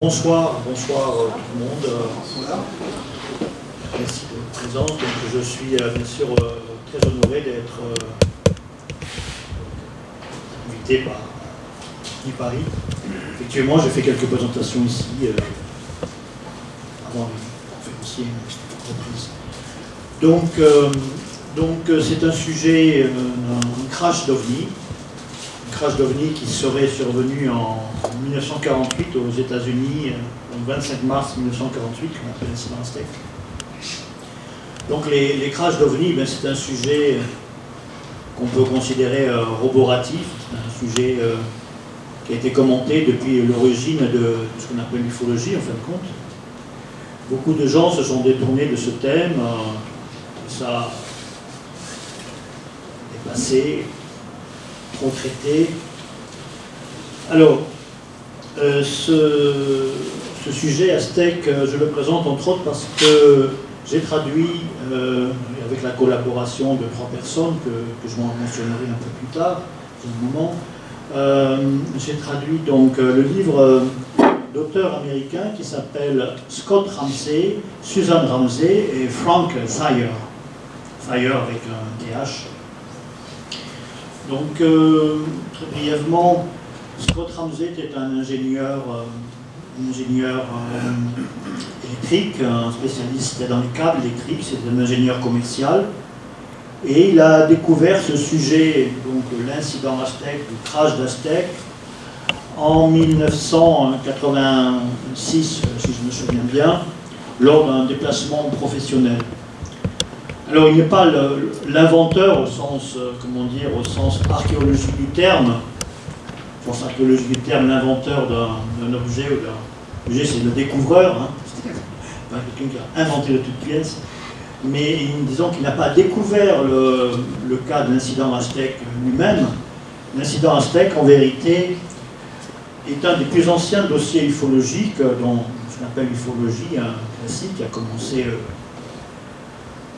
Bonsoir, bonsoir tout le monde. Merci de votre présence. Donc, je suis bien sûr très honoré d'être invité par Paris. Effectivement, j'ai fait quelques présentations ici avant les conférenciers, donc c'est un sujet, un crash d'OVNI. Crash d'OVNI qui serait survenu en 1948 aux États-Unis, le 25 mars 1948, qu'on appelle l'incident Aztec. Donc les crashs d'OVNI, c'est un sujet qu'on peut considérer roboratif, c'est un sujet qui a été commenté depuis l'origine de ce qu'on appelle l'ufologie en fin de compte. Beaucoup de gens se sont détournés de ce thème, ça est passé, trop traité. Alors, ce sujet aztèque, je le présente entre autres parce que j'ai traduit, avec la collaboration de 3 personnes que je mentionnerai un peu plus tard, dans un moment, j'ai traduit donc le livre d'auteurs américains qui s'appelle Scott Ramsey, Susan Ramsey et Frank Thayer. Thayer avec un TH. Donc, très brièvement, Scott Ramsey était un ingénieur électrique, un spécialiste dans les câbles électriques, c'est un ingénieur commercial. Et il a découvert ce sujet, donc l'incident Aztec, le crash d'Aztec, en 1986, si je me souviens bien, lors d'un déplacement professionnel. Alors, il n'est pas l'inventeur au sens, au sens archéologique du terme. Au sens archéologique du terme, l'inventeur d'un objet ou d'un objet, c'est le découvreur. C'est pas quelqu'un qui a inventé de toutes pièces. Mais disons qu'il n'a pas découvert le cas de l'incident Aztec lui-même. L'incident Aztec, en vérité, est un des plus anciens dossiers ufologiques, dont ce qu'on appelle l'ufologie, un classique qui a commencé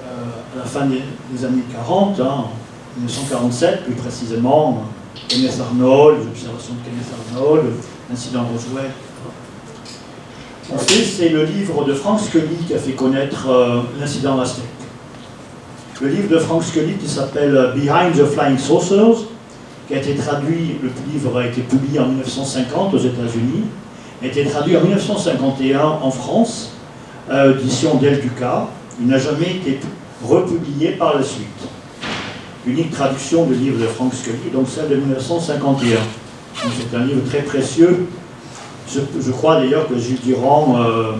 à la fin des années 40, en 1947 plus précisément, Kenneth Arnold, les observations de Kenneth Arnold, l'incident Roswell. Ensuite, c'est le livre de Frank Scully qui a fait connaître l'incident Aztec. Le livre de Frank Scully qui s'appelle Behind the Flying Saucers, qui a été traduit, le livre a été publié en 1950 aux États-Unis, a été traduit en 1951 en France, à l'édition Del Duca. Il n'a jamais été republié par la suite. L'unique traduction du livre de Frank Scully, donc celle de 1951. C'est un livre très précieux. Je crois d'ailleurs que Gilles Durand et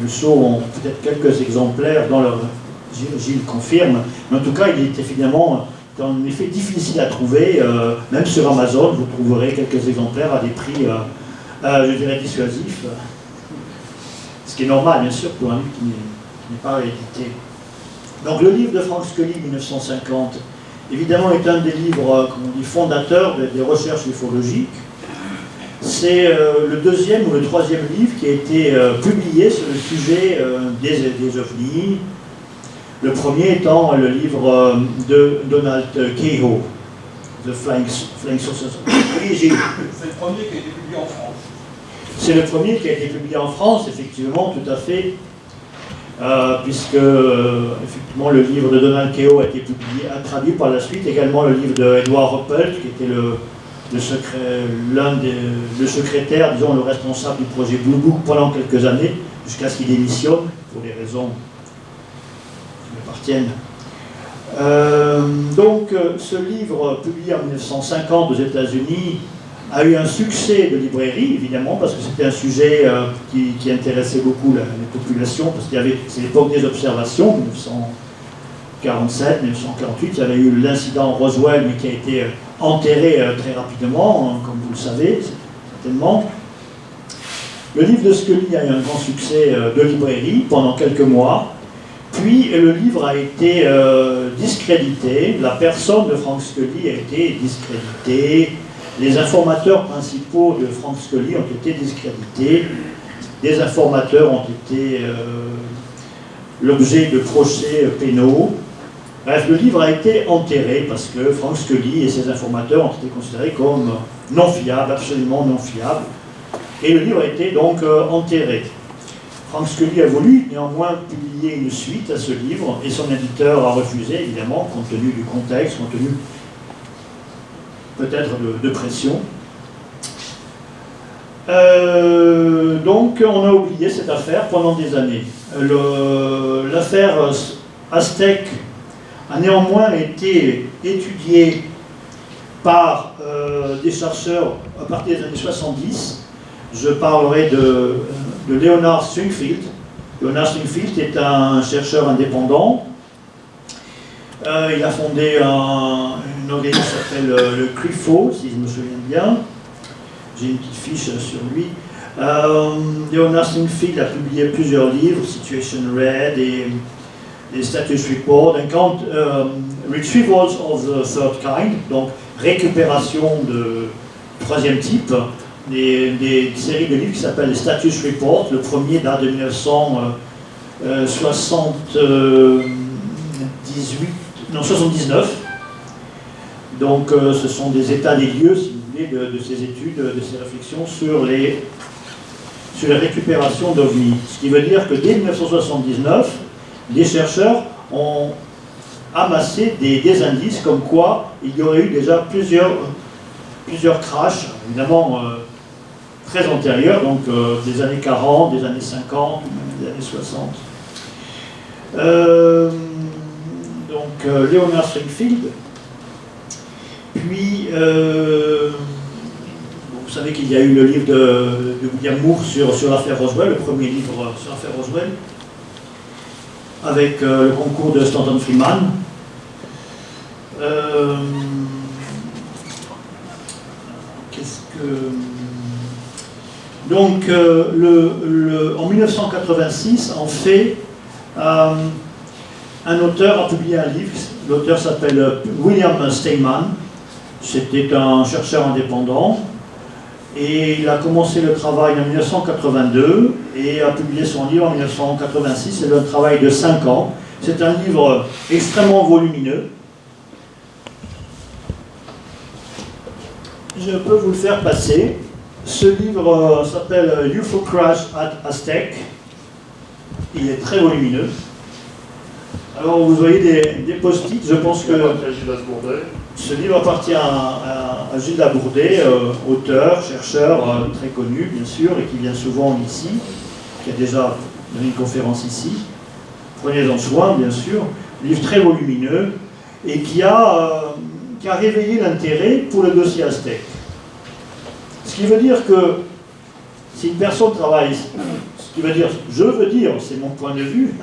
Le Sceau ont peut-être quelques exemplaires dans leur... Gilles confirme, mais en tout cas il est évidemment en effet difficile à trouver, même sur Amazon vous trouverez quelques exemplaires à des prix, je dirais, dissuasifs, ce qui est normal bien sûr pour un livre qui n'est pas réédité. Donc le livre de Frank Scully, 1950, évidemment est un des livres, comme on dit, fondateurs des recherches ufologiques. C'est le 2e ou le 3e livre qui a été publié sur le sujet des ovnis. Le premier étant le livre de Donald Cahill, The Flying Saucers. Oui, c'est le premier qui a été publié en France. C'est le premier qui a été publié en France, effectivement, tout à fait. Puisque effectivement le livre de Donald Cahill a été publié, traduit par la suite, également le livre de Edward Ruppelt, qui était le secrétaire, disons le responsable du projet Blue Book pendant quelques années, jusqu'à ce qu'il démissionne, pour des raisons qui lui appartiennent. Donc ce livre, publié en 1950 aux États-Unis, a eu un succès de librairie, évidemment, parce que c'était un sujet qui intéressait beaucoup les populations, parce qu'il y avait, c'est l'époque des observations, 1947, 1948, il y avait eu l'incident Roswell, mais qui a été enterré très rapidement, comme vous le savez, certainement. Le livre de Scully a eu un grand succès de librairie pendant quelques mois, puis le livre a été discrédité, la personne de Frank Scully a été discréditée, les informateurs principaux de Frank Scully ont été discrédités, des informateurs ont été l'objet de procès pénaux. Bref, le livre a été enterré parce que Frank Scully et ses informateurs ont été considérés comme non fiables, absolument non fiables. Et le livre a été donc enterré. Frank Scully a voulu néanmoins publier une suite à ce livre, et son éditeur a refusé, évidemment, compte tenu du contexte, compte tenu peut-être de pression. Donc on a oublié cette affaire pendant des années. L'affaire Aztec a néanmoins été étudiée par des chercheurs à partir des années 70. Je parlerai de Leonard Stringfield. Leonard Stringfield est un chercheur indépendant. Il a fondé une organisation qui s'appelle le CRIFO, si je me souviens bien. J'ai une petite fiche sur lui. Leonard Stringfield a publié plusieurs livres, Situation Red et Status Report, Retrievals of the Third Kind, donc récupération de troisième type, des séries de livres qui s'appellent les Status Report. Le premier date de 1979. Donc ce sont des états des lieux, si vous voulez, de ces études, de ces réflexions sur les récupérations d'OVNI. Ce qui veut dire que dès 1979, les chercheurs ont amassé des indices comme quoi il y aurait eu déjà plusieurs crashs, évidemment très antérieurs, donc des années 40, des années 50, des années 60. Leonard Stringfield. Puis, vous savez qu'il y a eu le livre de William Moore sur l'affaire Roswell, le premier livre sur l'affaire Roswell, avec le concours de Stanton Friedman. Donc, en 1986, en fait, un auteur a publié un livre. L'auteur s'appelle William Steinman. C'était un chercheur indépendant. Et il a commencé le travail en 1982 et a publié son livre en 1986. C'est un travail de 5 ans. C'est un livre extrêmement volumineux. Je peux vous le faire passer. Ce livre s'appelle UFO Crash at Aztec. Il est très volumineux. Alors vous voyez des post-it, je pense que ce livre appartient à Gilles Labourdet, auteur, chercheur très connu bien sûr, et qui vient souvent ici, qui a déjà donné une conférence ici. Prenez-en soin bien sûr, livre très volumineux, et qui a réveillé l'intérêt pour le dossier Aztec. Ce qui veut dire que si une personne travaille, je veux dire, c'est mon point de vue,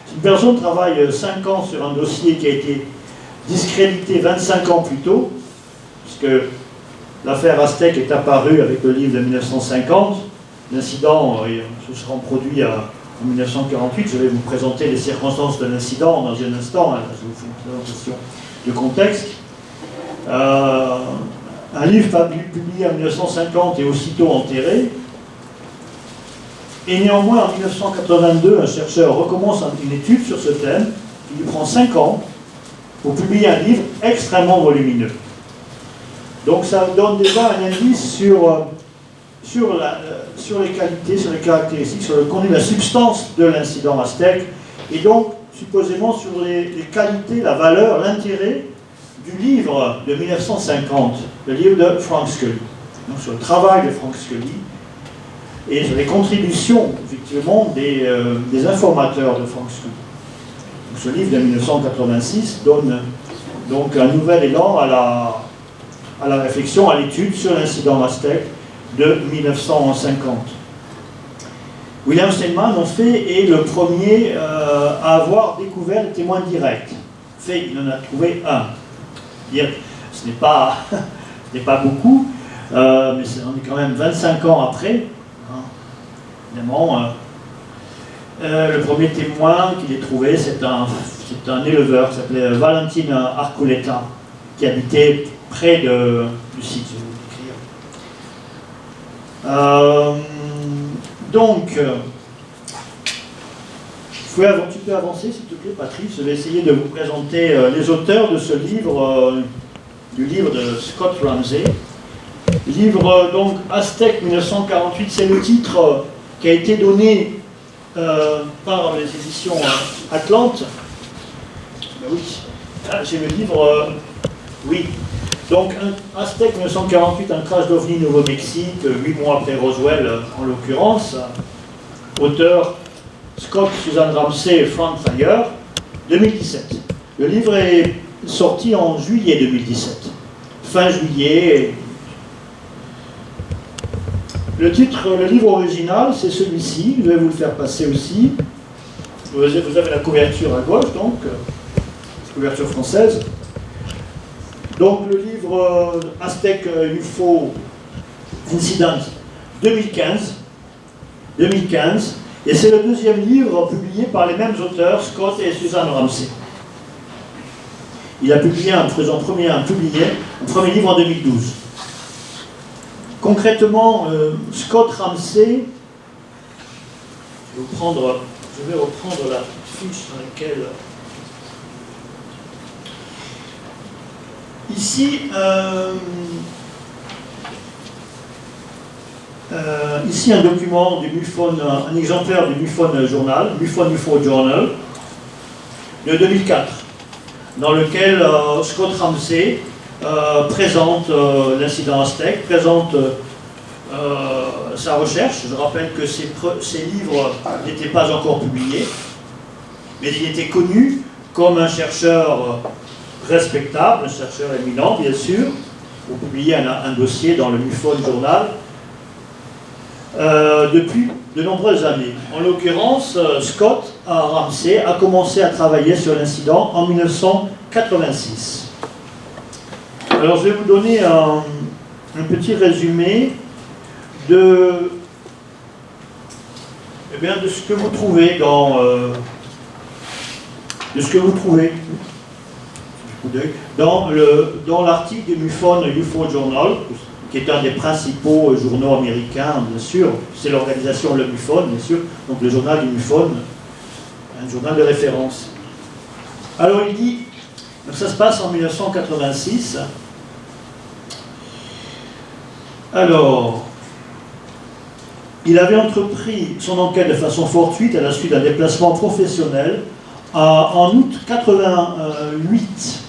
si une personne travaille 5 ans sur un dossier qui a été discrédité 25 ans plus tôt, puisque l'affaire Aztec est apparue avec le livre de 1950, l'incident se sera produit en 1948, je vais vous présenter les circonstances de l'incident dans un instant, je vous fais une présentation de contexte. Un livre publié en 1950 et aussitôt enterré. Et néanmoins, en 1982, un chercheur recommence une étude sur ce thème, qui lui prend 5 ans, pour publier un livre extrêmement volumineux. Donc ça donne déjà un indice sur les qualités, sur les caractéristiques, sur le contenu, la substance de l'incident Aztec, et donc supposément sur les qualités, la valeur, l'intérêt du livre de 1950, le livre de Frank Scully. Donc sur le travail de Frank Scully et sur les contributions, effectivement, des informateurs de Frank Scully. Donc ce livre de 1986 donne donc un nouvel élan à la réflexion, à l'étude sur l'incident Aztec de 1950. William Steinman, en fait, est le premier à avoir découvert les témoins directs. En fait, il en a trouvé un. Ce n'est pas beaucoup, mais on est quand même 25 ans après. Hein. Évidemment, le premier témoin qu'il ait trouvé, c'est un éleveur qui s'appelait Valentin Arculeta, qui habitait près du site, je vais vous décrire. Donc, tu peux avancer s'il te plaît, Patrice. Je vais essayer de vous présenter les auteurs de ce livre, du livre de Scott Ramsey. Livre donc Aztèque 1948, c'est le titre qui a été donné par les éditions Atlante. Ben oui, ah, j'ai le livre, oui. Donc Aztèque 1948, un crash d'OVNI Nouveau-Mexique, 8 mois après Roswell en l'occurrence. Auteur Scott, Susan Ramsey et Frank Thayer, 2017. Le livre est sorti en juillet 2017. Fin juillet. Le titre, le livre original, c'est celui-ci. Je vais vous le faire passer aussi. Vous avez la couverture à gauche, donc, couverture française. Donc, le livre Aztec UFO Incident 2015. Et c'est le deuxième livre publié par les mêmes auteurs, Scott et Susan Ramsey. Il a publié un premier livre en 2012. Concrètement, Scott Ramsey, je vais reprendre la fiche dans laquelle... Ici, ici un document du MUFON, un exemplaire du MUFON Journal, MUFON UFO Journal, de 2004, dans lequel Scott Ramsey présente l'incident Aztec, présente sa recherche. Je rappelle que ces livres n'étaient pas encore publiés, mais il était connu comme un chercheur respectable, un chercheur éminent, bien sûr, pour publier un dossier dans le MUFON Journal depuis de nombreuses années. En l'occurrence, Scott Ramsey a commencé à travailler sur l'incident en 1986. Alors, je vais vous donner un petit résumé de ce que vous trouvez dans l'article du MUFON UFO Journal, qui est un des principaux journaux américains, bien sûr. C'est l'organisation le MUFON, bien sûr. Donc le journal du MUFON, un journal de référence. Alors il dit, donc ça se passe en 1986. Alors, il avait entrepris son enquête de façon fortuite à la suite d'un déplacement professionnel en août 88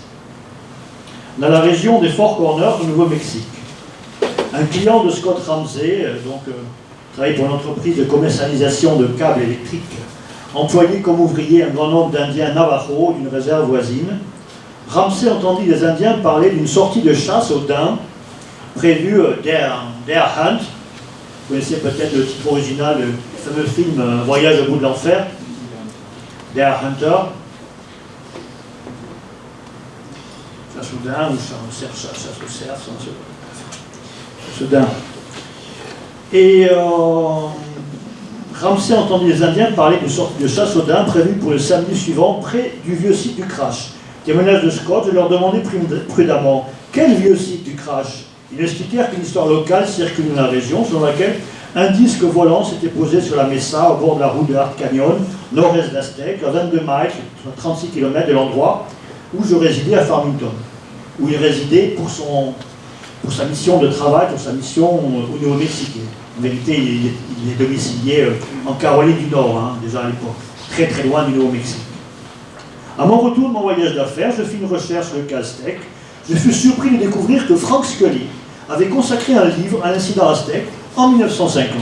dans la région des Four Corners du Nouveau-Mexique. Un client de Scott Ramsey, travaille pour une entreprise de commercialisation de câbles électriques, employé comme ouvrier un grand nombre d'Indiens Navajo d'une réserve voisine. Ramsey entendit les Indiens parler d'une sortie de chasse aux daims prévue Deer Hunt. Vous connaissez peut-être le titre original du fameux film Voyage au bout de l'enfer, Deer Hunter. Chasse aux daims ou chasse au cerf, chasse aux daims. Et Ramsey entendit les Indiens parler d'une sortie de chasse aux daims prévue pour le samedi suivant près du vieux site du crash. Témoignage de Scott, je leur demandai prudemment quel vieux site du crash. Ils expliquèrent qu'une histoire locale circule dans la région, selon laquelle un disque volant s'était posé sur la Mesa, au bord de la route de Hart Canyon, nord-est d'Aztec, à 22 miles, 36 km de l'endroit où je résidais à Farmington, où il résidait pour sa mission de travail, pour sa mission au Nouveau-Mexique. En vérité, il est domicilié en Caroline du Nord, déjà à l'époque, très très loin du Nouveau-Mexique. À mon retour de mon voyage d'affaires, je fis une recherche sur le cas Aztec. Je fus surpris de découvrir que Frank Scully avait consacré un livre à l'incident Aztec en 1950.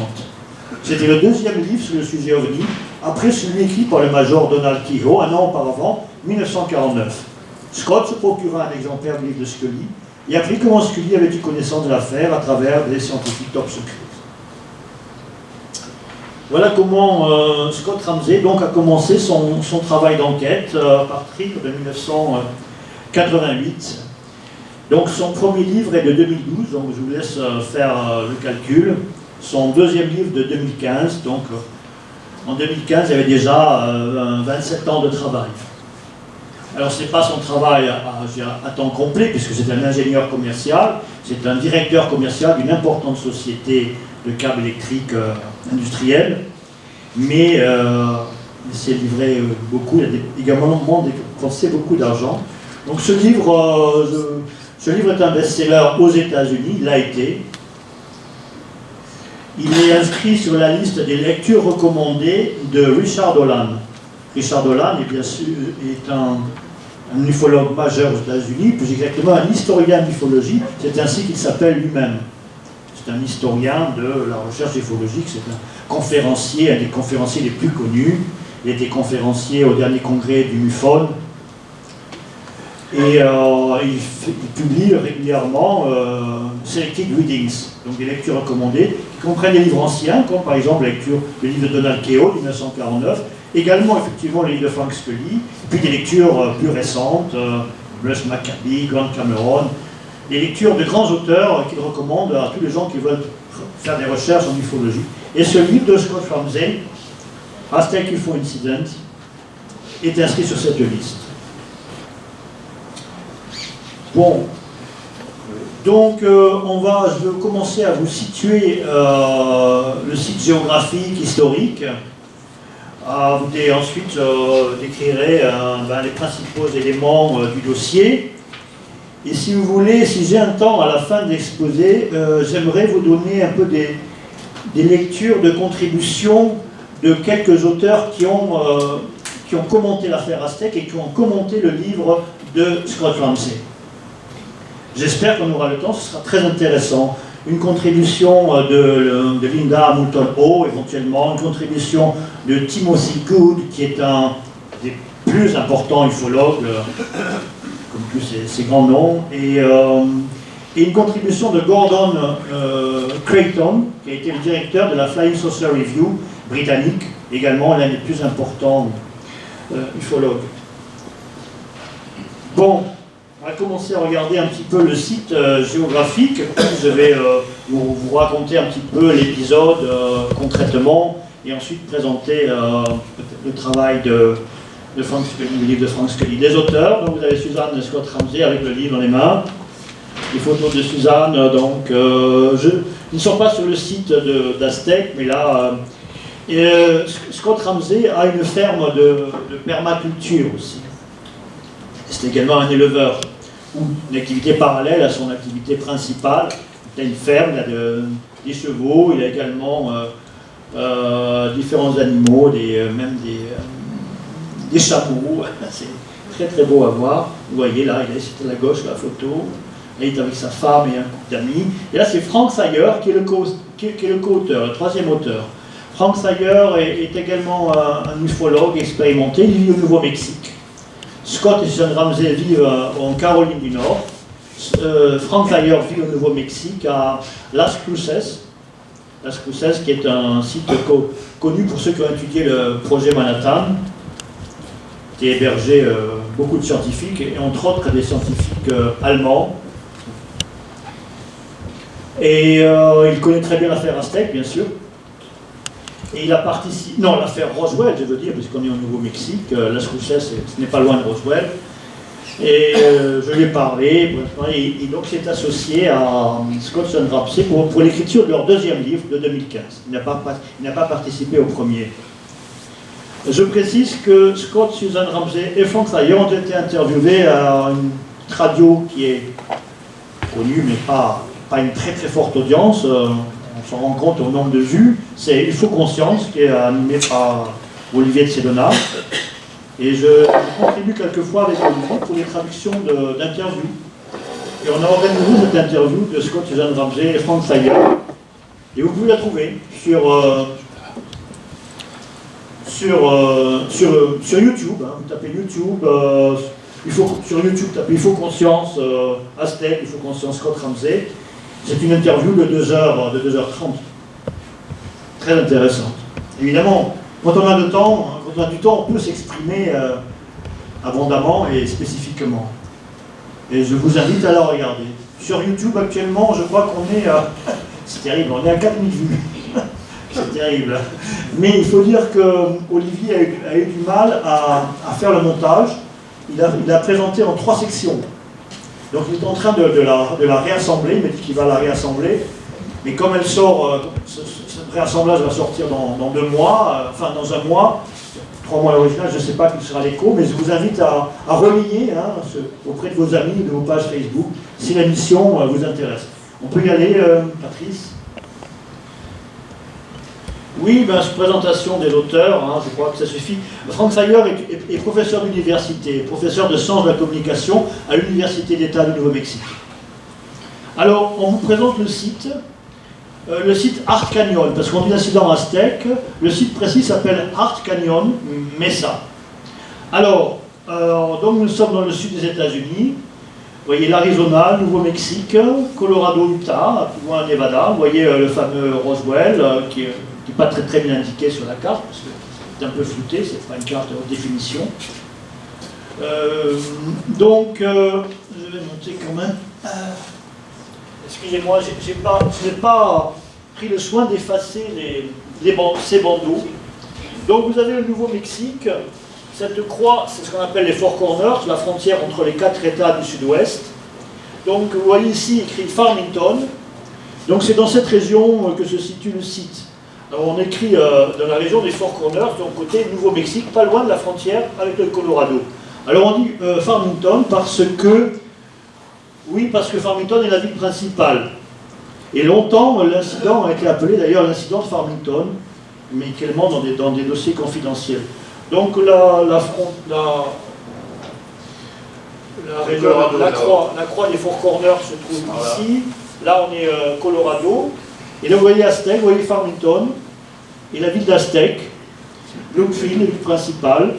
C'était le deuxième livre sur le sujet OVNI, après celui écrit par le major Donald Keyhoe un an auparavant, 1949. Scott se procura un exemplaire du livre de Scully et apprit comment Scully avait eu connaissance de l'affaire à travers des scientifiques top secrets. Voilà comment Scott Ramsey donc, a commencé son travail d'enquête à partir de 1988. Donc son premier livre est de 2012, donc je vous laisse faire le calcul. Son deuxième livre de 2015, donc en 2015 il y avait déjà 27 ans de travail. Alors ce n'est pas son travail à temps complet, puisque c'est un ingénieur commercial, c'est un directeur commercial d'une importante société de câbles électriques industriels, mais il s'est livré beaucoup, il a également dépensé beaucoup d'argent. Donc ce livre est un best-seller aux États-Unis, il l'a été, il est inscrit sur la liste des lectures recommandées de Richard Dolan. Richard Dolan est bien sûr un ufologue majeur aux États-Unis, plus exactement un historien d'ufologie, c'est ainsi qu'il s'appelle lui-même. C'est un historien de la recherche ufologique, c'est un conférencier, un des conférenciers les plus connus. Il était conférencier au dernier congrès du MUFON. Et il publie régulièrement Selected Readings, donc des lectures recommandées, qui comprennent des livres anciens, comme par exemple le livre de Donald Kael, 1949, également effectivement le livre de Frank Scully, puis des lectures plus récentes, Russ Maccabee, Grant Cameron, des lectures de grands auteurs qu'il recommande à tous les gens qui veulent faire des recherches en ufologie. Et ce livre de Scott Ramsey, Aztec UFO Incident, est inscrit sur cette liste. Bon, donc je vais commencer à vous situer le site géographique, historique. Et ensuite, décrirai les principaux éléments du dossier. Et si vous voulez, si j'ai un temps à la fin de l'exposé, j'aimerais vous donner un peu des lectures de contributions de quelques auteurs qui ont commenté l'affaire Aztec et qui ont commenté le livre de Scott Ramsey. J'espère qu'on aura le temps, ce sera très intéressant. Une contribution de Linda Hamilton-Ho, éventuellement, une contribution de Timothy Good, qui est un des plus importants ufologues, comme tous ces grands noms, et une contribution de Gordon Creighton, qui a été le directeur de la Flying Saucer Review britannique, également l'un des plus importants ufologues. Bon. On va commencer à regarder un petit peu le site géographique. Je vais vous raconter un petit peu l'épisode concrètement et ensuite présenter le travail de Frank Scully, le livre de Frank Scully. Des auteurs, donc vous avez Suzanne Scott Ramsey avec le livre dans les mains. Les photos de Suzanne, donc ils ne sont pas sur le site d'Aztec, mais là, Scott Ramsey a une ferme de permaculture aussi. C'est également un éleveur, ou une activité parallèle à son activité principale. Il a une ferme, il a des chevaux, il a également différents animaux, même des chameaux. C'est très très beau à voir. Vous voyez là, il est à la gauche la photo. Là, il est avec sa femme et un couple d'amis. Et là, c'est Frank Sayer qui est le co-auteur, le troisième auteur. Frank Sayer est également un ufologue expérimenté. Il vit au Nouveau-Mexique. Scott et Suzanne Ramsey vivent en Caroline du Nord. Frank Sayer vit au Nouveau-Mexique, à Las Cruces. Las Cruces, qui est un site connu pour ceux qui ont étudié le projet Manhattan, qui a hébergé beaucoup de scientifiques, et entre autres des scientifiques allemands. Et il connaît très bien l'affaire Aztec, bien sûr. Et il a participé... Non, l'affaire Roswell, je veux dire, puisqu'on est au Nouveau-Mexique. Las Cruces, ce n'est pas loin de Roswell. Et je lui ai parlé, et donc c'est associé à Scott et Ramsey pour l'écriture de leur deuxième livre de 2015. Il n'a pas participé au premier. Je précise que Scott, Suzanne Ramsey et Frank Sayer ont été interviewés à une radio qui est connue, mais pas une très très forte audience. On s'en rend compte au nombre de vues. C'est UFO Conscience, qui est animé par Olivier de Sedona. Et je contribue quelquefois avec Olivier pour les traductions d'interviews. Et on a organisé cette interview de Scott, Suzanne Ramsey et Frank Sayer. Et vous pouvez la trouver sur YouTube. Hein. Vous tapez YouTube, sur YouTube, tapez UFO Conscience Aztec, UFO Conscience Scott Ramsey. C'est une interview de 2h30. Très intéressante. Évidemment, quand on a du temps, on peut s'exprimer abondamment et spécifiquement. Et je vous invite à la regarder. Sur YouTube, actuellement, je crois qu'on est à... C'est terrible, on est à 4000 vues. C'est terrible. Mais il faut dire qu'Olivier a eu du mal à faire le montage. Il a présenté en 3 sections. Donc il est en train de la réassembler, il m'a dit qu'il va la réassembler. Mais comme elle sort, ce réassemblage va sortir dans 2 mois, enfin dans 1 mois, 3 mois à l'original, je ne sais pas quel sera l'écho, mais je vous invite à relayer auprès de vos amis, de vos pages Facebook, si la mission vous intéresse. On peut y aller, Patrice? Oui, ben, présentation des auteurs, hein, je crois que ça suffit. Frank Sayer est professeur d'université, professeur de sciences de la communication à l'Université d'État du Nouveau-Mexique. Alors, on vous présente le site Art Canyon, parce qu'on dit l'incident aztèque, le site précis s'appelle Art Canyon Mesa. Alors, donc nous sommes dans le sud des États-Unis. Vous voyez l'Arizona, Nouveau-Mexique, Colorado, Utah, plus loin Nevada. Vous voyez le fameux Roswell, qui n'est pas très bien indiqué sur la carte, parce que c'est un peu flouté, c'est pas une carte haute définition. Donc, je vais monter quand même. Excusez-moi, je n'ai pas pris le soin d'effacer ces bandeaux. Donc vous avez le Nouveau-Mexique. Cette croix, c'est ce qu'on appelle les Four Corners, la frontière entre les 4 États du sud-ouest. Donc vous voyez ici écrit Farmington. Donc c'est dans cette région que se situe le site. Alors on écrit dans la région des Four Corners, donc côté Nouveau-Mexique, pas loin de la frontière avec le Colorado. Alors on dit Farmington parce que Farmington est la ville principale. Et longtemps, l'incident a été appelé d'ailleurs l'incident de Farmington, mais également dans des dossiers confidentiels. Donc la croix des Four Corners se trouve ici. Là, on est Colorado. Et là, vous voyez Aztec, vous voyez Farmington, et la ville d'Aztec, Bloomfield, la ville principale.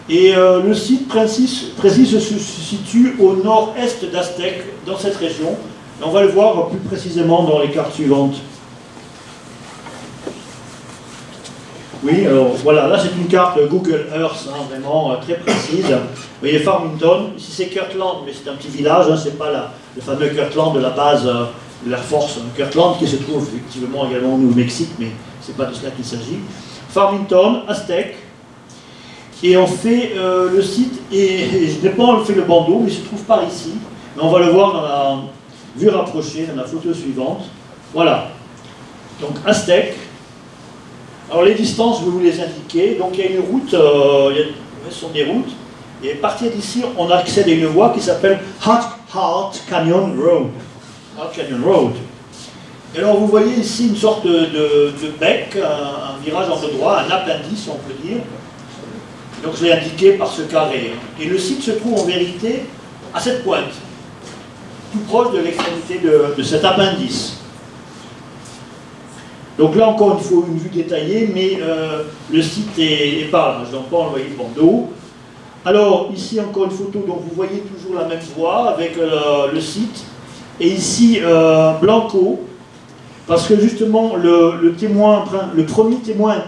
Et le site précis se situe au nord-est d'Aztec, dans cette région. Et on va le voir plus précisément dans les cartes suivantes. Oui, alors voilà, là c'est une carte Google Earth, hein, vraiment très précise. Vous voyez Farmington, ici c'est Kirtland, mais c'est un petit village, hein, c'est pas le fameux Kirtland de la base de l'Air Force Kirtland qui se trouve effectivement également au Nouveau-Mexique, mais c'est pas de cela qu'il s'agit. Farmington, Aztec, et on fait le site, et je n'ai pas fait le bandeau, mais il se trouve par ici, mais on va le voir dans la vue rapprochée, dans la photo suivante. Voilà, donc Aztec. Alors les distances, je vais vous les indiquer. Donc il y a une route, ce sont des routes, et à partir d'ici, on accède à une voie qui s'appelle Hart Canyon Road. Hart Canyon Road. Et alors vous voyez ici une sorte de bec, un virage en droit, un appendice on peut dire. Donc je l'ai indiqué par ce carré. Et le site se trouve en vérité à cette pointe, tout proche de l'extrémité de cet appendice. Donc là encore il faut une vue détaillée, mais le site est pas large, donc pas envoyé de bandeau. Alors ici encore une photo, donc vous voyez toujours la même voie avec le site. Et ici Blanco, parce que justement le premier témoin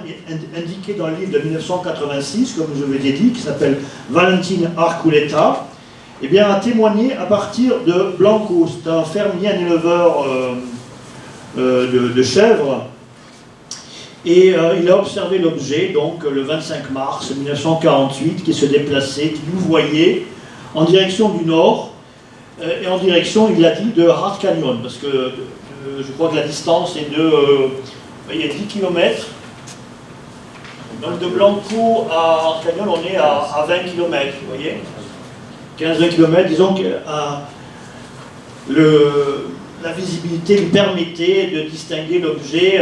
indiqué dans le livre de 1986, comme je vous l'ai dit, qui s'appelle Valentin Arculeta, eh bien a témoigné à partir de Blanco. C'est un fermier, un éleveur de chèvres. Et il a observé l'objet, donc le 25 mars 1948, qui se déplaçait, qui nous voyait en direction du nord, et en direction, il l'a dit, de Hart Canyon, parce que je crois que la distance est de 10 km. Donc de Blanco à Hart Canyon, on est à 20 km, vous voyez, 15-20 km, disons que la visibilité lui permettait de distinguer l'objet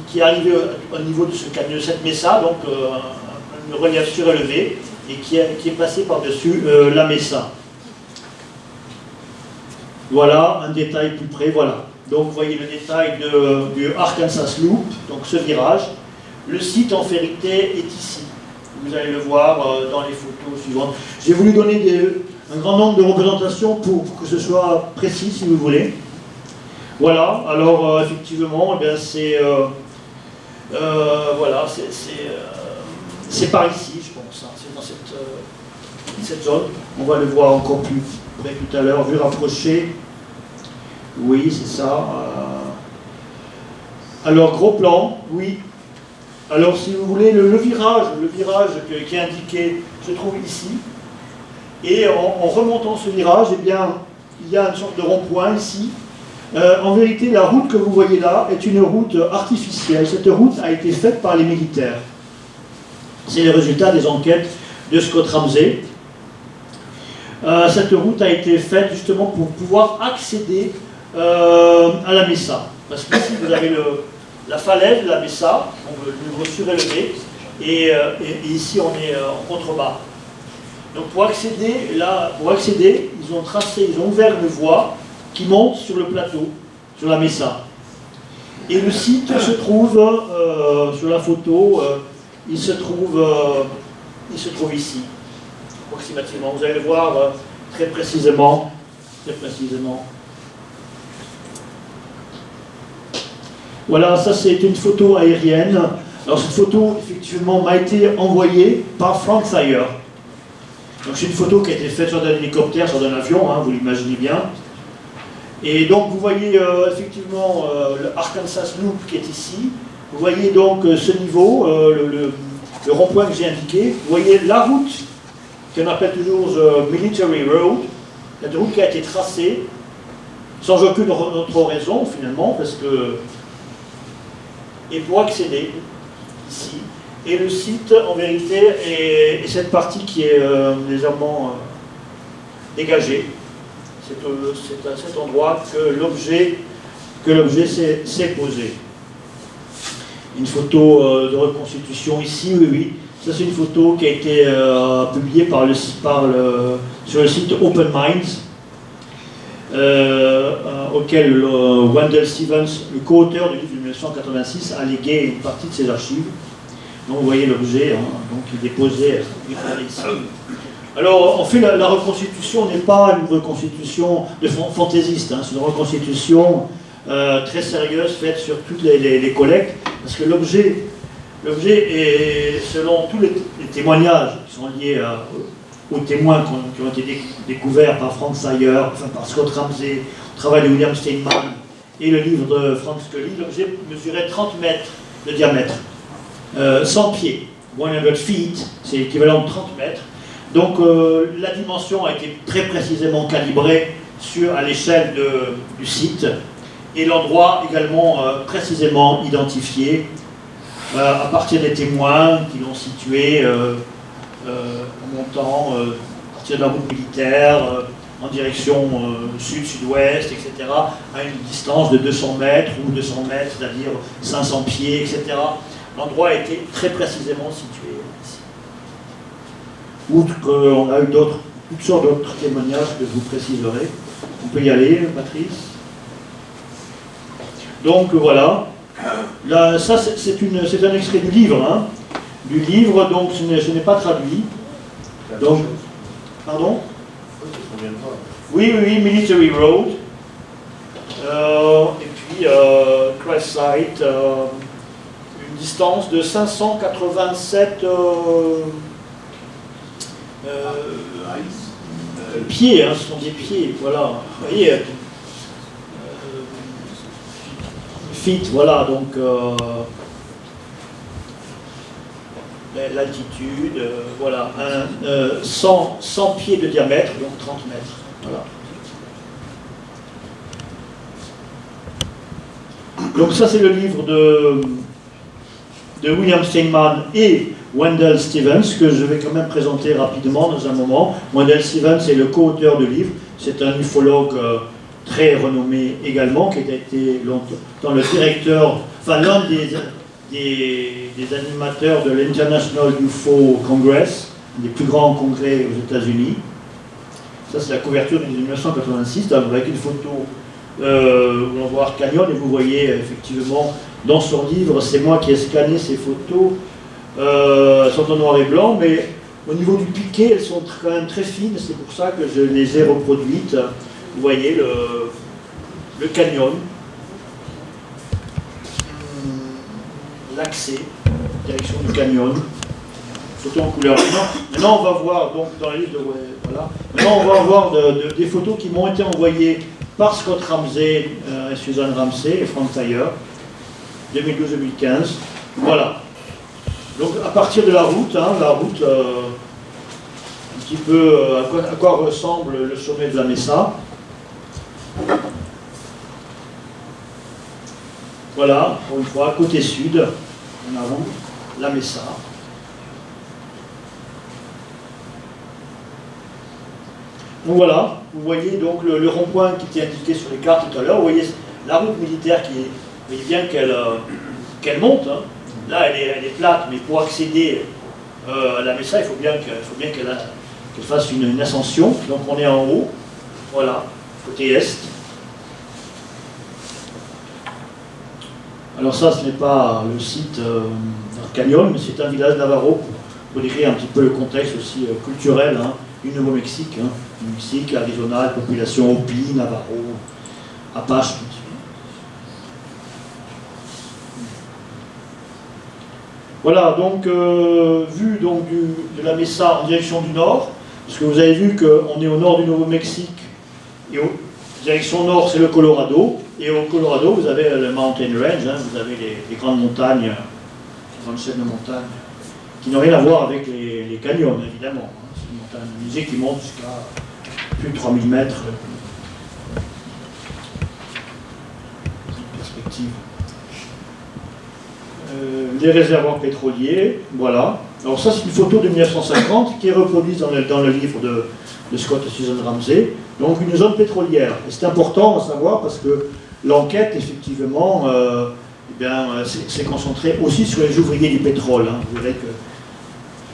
qui est arrivé au niveau de cette mesa, donc un relief surélevé, et qui est passé par-dessus la mesa. Voilà, un détail plus près, voilà. Donc vous voyez le détail du Arkansas Loop, donc ce virage. Le site en vérité est ici. Vous allez le voir dans les photos suivantes. J'ai voulu donner un grand nombre de représentations pour que ce soit précis, si vous voulez. Voilà, alors effectivement, eh bien c'est voilà, c'est par ici, je pense, hein, c'est dans cette zone. On va le voir encore plus près tout à l'heure, vue rapprochée. Oui, c'est ça. Alors, gros plan, oui. Alors, si vous voulez, le virage qui est indiqué se trouve ici. Et en remontant ce virage, eh bien, il y a une sorte de rond-point ici. En vérité, la route que vous voyez là est une route artificielle. Cette route a été faite par les militaires. C'est le résultat des enquêtes de Scott Ramsey. Cette route a été faite justement pour pouvoir accéder à la Mesa. Parce qu'ici, vous avez la falaise de la Mesa, donc le niveau surélevé, et ici, on est en contrebas. Donc pour accéder, ils ont ouvert une voie qui monte sur le plateau, sur la Mesa. Et le site se trouve, sur la photo, il se trouve ici, approximativement. Vous allez le voir très précisément. Voilà, ça c'est une photo aérienne. Alors cette photo, effectivement, m'a été envoyée par Frank Thayer. Donc c'est une photo qui a été faite sur un hélicoptère, sur un avion, hein, vous l'imaginez bien. Et donc vous voyez effectivement le Arkansas Loop qui est ici. Vous voyez donc ce niveau, le rond-point que j'ai indiqué. Vous voyez la route, qu'on appelle toujours Military Road, la route qui a été tracée, sans aucune autre raison finalement, parce que... Et pour accéder ici, et le site en vérité est cette partie qui est légèrement dégagée. C'est à cet endroit que l'objet s'est posé. Une photo de reconstitution ici, oui. Ça c'est une photo qui a été publiée sur le site Open Minds, auquel Wendell Stevens, le co-auteur du livre de 1986, a légué une partie de ses archives. Donc vous voyez l'objet, hein, donc il est posé ici. Alors en fait la reconstitution n'est pas une reconstitution de fantaisiste, hein, c'est une reconstitution très sérieuse faite sur toutes les collectes, parce que l'objet est, selon tous les témoignages qui sont liés aux témoins qui ont été découverts par Frank Thayer, enfin par Scott Ramsey, le travail de William Steinman et le livre de Frank Scully, l'objet mesurait 30 mètres de diamètre, 100 pieds, 100 feet, c'est l'équivalent de 30 mètres. Donc la dimension a été très précisément calibrée à l'échelle du site, et l'endroit également précisément identifié à partir des témoins qui l'ont situé en montant à partir de la route militaire en direction sud-sud-ouest, etc., à une distance de 200 mètres ou 200 mètres, c'est-à-dire 500 pieds, etc. L'endroit a été très précisément situé ici. Outre qu'on a eu toutes sortes d'autres témoignages que je vous préciserai. On peut y aller, Patrice. Donc voilà. Là, ça, c'est un extrait du livre. Hein. Du livre, donc je n'ai pas traduit. Donc, pardon ? Oui, Military Road. Et puis, Crash Site, une distance de 587 pieds, hein, ce sont des pieds, voilà. Vous voyez, feet, voilà, donc l'altitude, voilà, 100 pieds de diamètre, donc 30 mètres, voilà. Donc ça c'est le livre de William Steinman et Wendell Stevens, que je vais quand même présenter rapidement dans un moment. Wendell Stevens est le co-auteur du livre, c'est un ufologue très renommé également, qui a été longtemps le directeur, enfin l'un des animateurs de l'International UFO Congress, un des plus grands congrès aux États-Unis. Ça c'est la couverture de 1986, avec une photo où on voit Ark Canyon, et vous voyez effectivement dans son livre, c'est moi qui ai scanné ces photos, elles sont en noir et blanc, mais au niveau du piqué, elles sont quand même très fines, c'est pour ça que je les ai reproduites. Vous voyez le canyon, l'accès, direction du canyon, photo en couleur. Maintenant, on va voir, donc dans les livres de... voilà. Maintenant, on va voir des photos qui m'ont été envoyées par Scott Ramsey et Susan Ramsey et Frank Thayer, 2012-2015. Voilà. Donc à partir de la route, hein, un petit peu à quoi ressemble le sommet de la Mesa. Voilà, pour une fois, côté sud, en avant, la Mesa. Donc voilà, vous voyez donc le rond-point qui était indiqué sur les cartes tout à l'heure. Vous voyez la route militaire qui est, vous voyez bien qu'elle monte, hein. Là elle est plate, mais pour accéder à la Mesa, il faut bien qu'elle fasse une ascension. Donc on est en haut, voilà, côté est. Alors ça, ce n'est pas le site d'Arcanion, mais c'est un village navajo pour décrire un petit peu le contexte aussi culturel, hein, du Nouveau-Mexique. Hein. Le Mexique, l'Arizona, population Hopi, Navajo, Apache. Voilà, donc vue donc, de la Mesa en direction du nord, parce que vous avez vu qu'on est au nord du Nouveau-Mexique, et en direction nord c'est le Colorado, et au Colorado vous avez le Mountain Range, hein, vous avez les grandes montagnes, les grandes chaînes de montagnes, qui n'ont rien à voir avec les canyons évidemment. Hein. C'est une montagne musique qui monte jusqu'à plus de 3000 mètres. Perspective. Les réservoirs pétroliers, voilà. Alors ça c'est une photo de 1950 qui est reproduite dans le livre de Scott et Susan Ramsey. Donc une zone pétrolière. Et c'est important à savoir parce que l'enquête effectivement s'est concentrée aussi sur les ouvriers du pétrole. Hein. Vous verrez que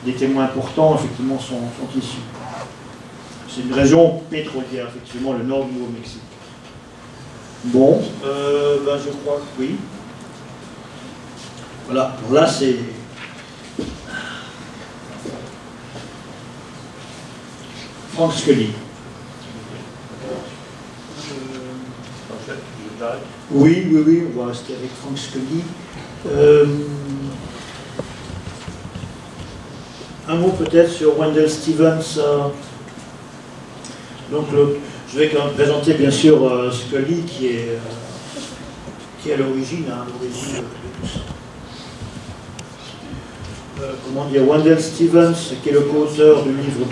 des témoins importants effectivement sont issus. C'est une région pétrolière effectivement, le nord du Nouveau-Mexique. Bon, je crois que oui. Voilà, alors là c'est Frank Scully. Oui, on va rester avec Frank Scully. Un mot peut-être sur Wendell Stevens. Donc je vais quand même présenter bien sûr Scully qui est à l'origine, hein, de tout ça. Comment dire, Wendell Stevens, qui est le co-auteur du livre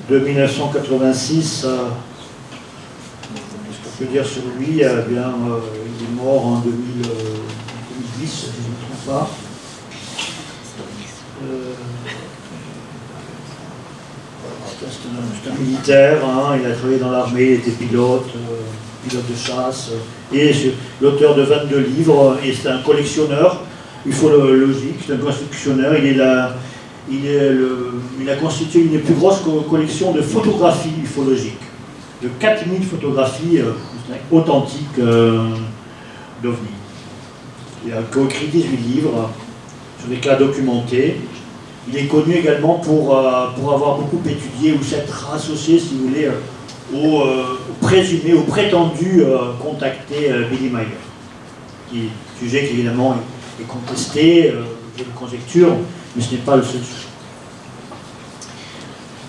de 1986. Qu'est-ce que je peux dire sur lui? Il est mort en 2010, si je ne me trompe pas. C'est un militaire, hein, il a travaillé dans l'armée, il était pilote de chasse, et c'est l'auteur de 22 livres, et c'est un collectionneur ufologique, c'est un collectionneur, il a constitué une des plus grosses collections de photographies ufologiques, de 4000 photographies authentiques d'OVNI. Il a coécrit 18 livres sur des cas documentés. Il est connu également pour avoir beaucoup étudié ou s'être associé, si vous voulez, au présumé, au prétendu contacté Billy Meier. Sujet qui évidemment est contesté, de conjecture, mais ce n'est pas le seul sujet.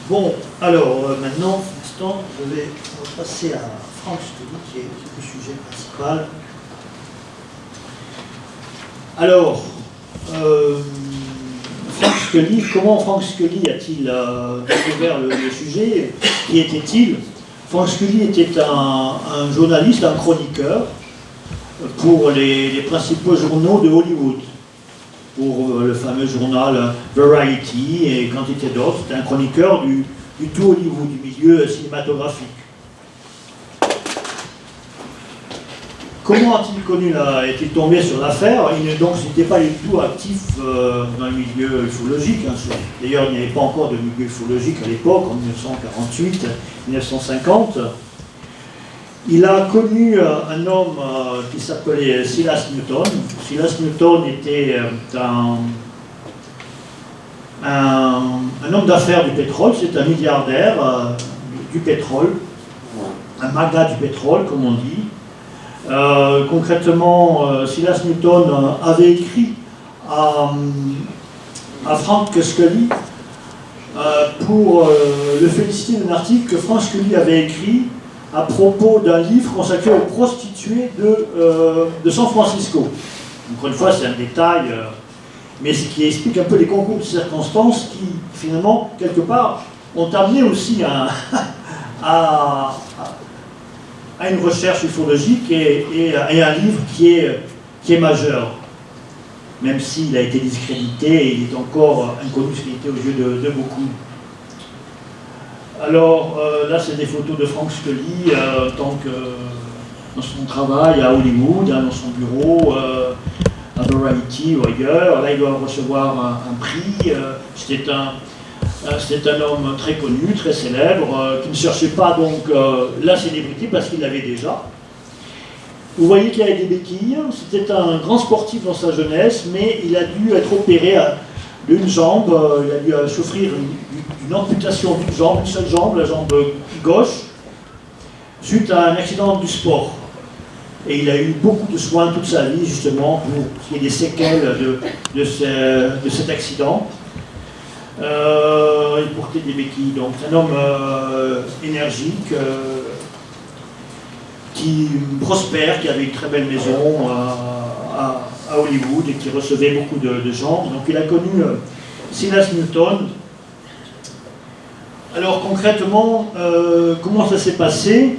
Bon, alors maintenant, pour l'instant, je vais passer à Frank Scully, qui est le sujet principal. Alors, Frank Scully, comment Frank Scully a-t-il découvert le sujet? Qui était-il? Frank Scully était un journaliste, un chroniqueur pour les principaux journaux de Hollywood, pour le fameux journal Variety et quantité d'autres. C'était un chroniqueur du tout Hollywood, du milieu cinématographique. Comment a-t-il connu est-il tombé sur l'affaire? Il n'était pas du tout actif dans le milieu ufologique. Hein. D'ailleurs, il n'y avait pas encore de milieu ufologique à l'époque, en 1948-1950. Il a connu un homme qui s'appelait Silas Newton. Silas Newton était un homme d'affaires du pétrole, c'est un milliardaire du pétrole, un magnat du pétrole, comme on dit. Concrètement, Silas Newton avait écrit à Frank Scully pour le féliciter d'un article que Frank Scully avait écrit à propos d'un livre consacré aux prostituées de San Francisco. Encore une fois, c'est un détail, mais ce qui explique un peu les concours de circonstances qui, finalement, quelque part, ont amené aussi à une recherche ufologique et un livre qui est majeur. Même s'il a été discrédité, il est encore inconnu, discrédité aux yeux de beaucoup. Alors là, c'est des photos de Frank Scully en tant dans son travail à Hollywood, dans son bureau, à Variety ou ailleurs. Là, il doit recevoir un prix. C'était un homme très connu, très célèbre, qui ne cherchait pas donc la célébrité parce qu'il l'avait déjà. Vous voyez qu'il avait des béquilles. C'était un grand sportif dans sa jeunesse, mais il a dû être opéré d'une jambe. Il a dû souffrir d'une amputation d'une jambe, une seule jambe, la jambe gauche, suite à un accident du sport. Et il a eu beaucoup de soins toute sa vie, justement, pour qu'il y ait des séquelles de cet accident. Il portait des béquilles, donc c'est un homme énergique, qui prospère, qui avait une très belle maison à Hollywood et qui recevait beaucoup de gens. Donc il a connu Silas Newton. Alors concrètement, comment ça s'est passé?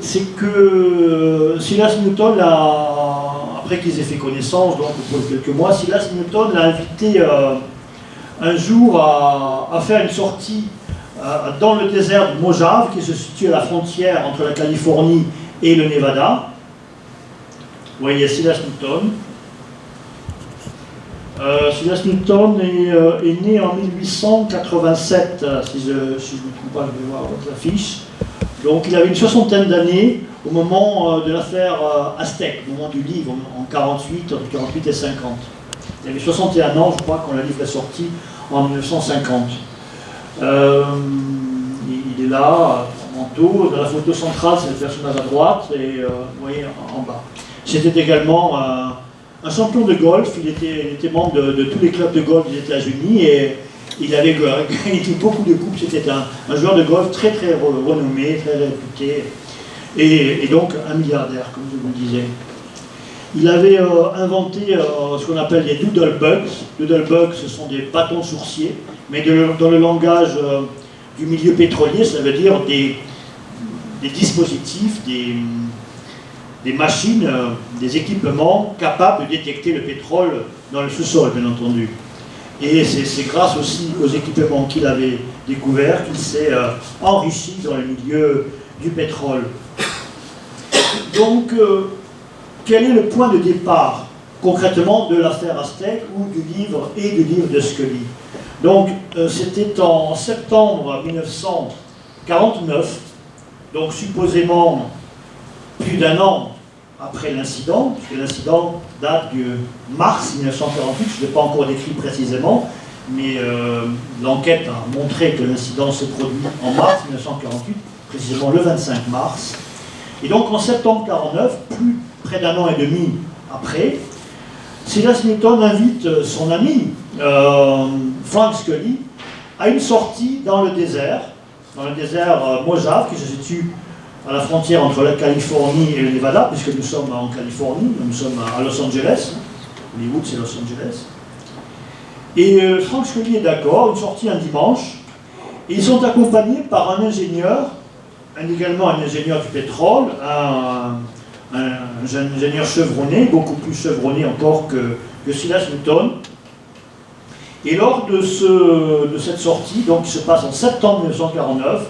C'est que Silas Newton, après qu'ils aient fait connaissance, donc pour quelques mois, Silas Newton l'a invité un jour à faire une sortie dans le désert de Mojave, qui se situe à la frontière entre la Californie et le Nevada. Vous voyez Silas Newton. Silas Newton est né en 1887, si je ne me trompe pas, je vais voir votre affiche. Donc il avait une soixantaine d'années au moment de l'affaire Aztec, au moment du livre, en 48, entre 48 et 50. Il avait 61 ans, je crois, quand le livre est sorti en 1950. Il est là, en manteau. Dans la photo centrale, c'est le personnage à droite, et vous voyez en bas. C'était également un champion de golf. Il était membre de tous les clubs de golf des États-Unis et il avait gagné beaucoup de coupes. C'était un joueur de golf très très renommé, très réputé, et donc un milliardaire, comme je vous le disais. Il avait inventé ce qu'on appelle les doodle bugs. Doodle bugs, ce sont des bâtons sourciers, mais dans le langage du milieu pétrolier, ça veut dire des dispositifs, des machines, des équipements capables de détecter le pétrole dans le sous-sol, bien entendu. Et c'est grâce aussi aux équipements qu'il avait découverts qu'il s'est enrichi dans le milieu du pétrole. Donc, quel est le point de départ, concrètement, de l'affaire Aztec ou du livre de Scully? Donc, c'était en septembre 1949, donc supposément plus d'un an après l'incident, puisque l'incident date de mars 1948, je ne l'ai pas encore décrit précisément, mais l'enquête a montré que l'incident s'est produit en mars 1948, précisément le 25 mars. Et donc en septembre 1949, près d'un an et demi après, Silas Newton invite son ami Frank Scully à une sortie dans le désert Mojave, qui se situe à la frontière entre la Californie et le Nevada, puisque nous sommes en Californie, nous sommes à Los Angeles. Hollywood, c'est Los Angeles. Et Frank Scully est d'accord, une sortie un dimanche, et ils sont accompagnés par un ingénieur, également un ingénieur du pétrole, un ingénieur chevronné, beaucoup plus chevronné encore que Silas Newton. Et lors de cette sortie, donc qui se passe en septembre 1949,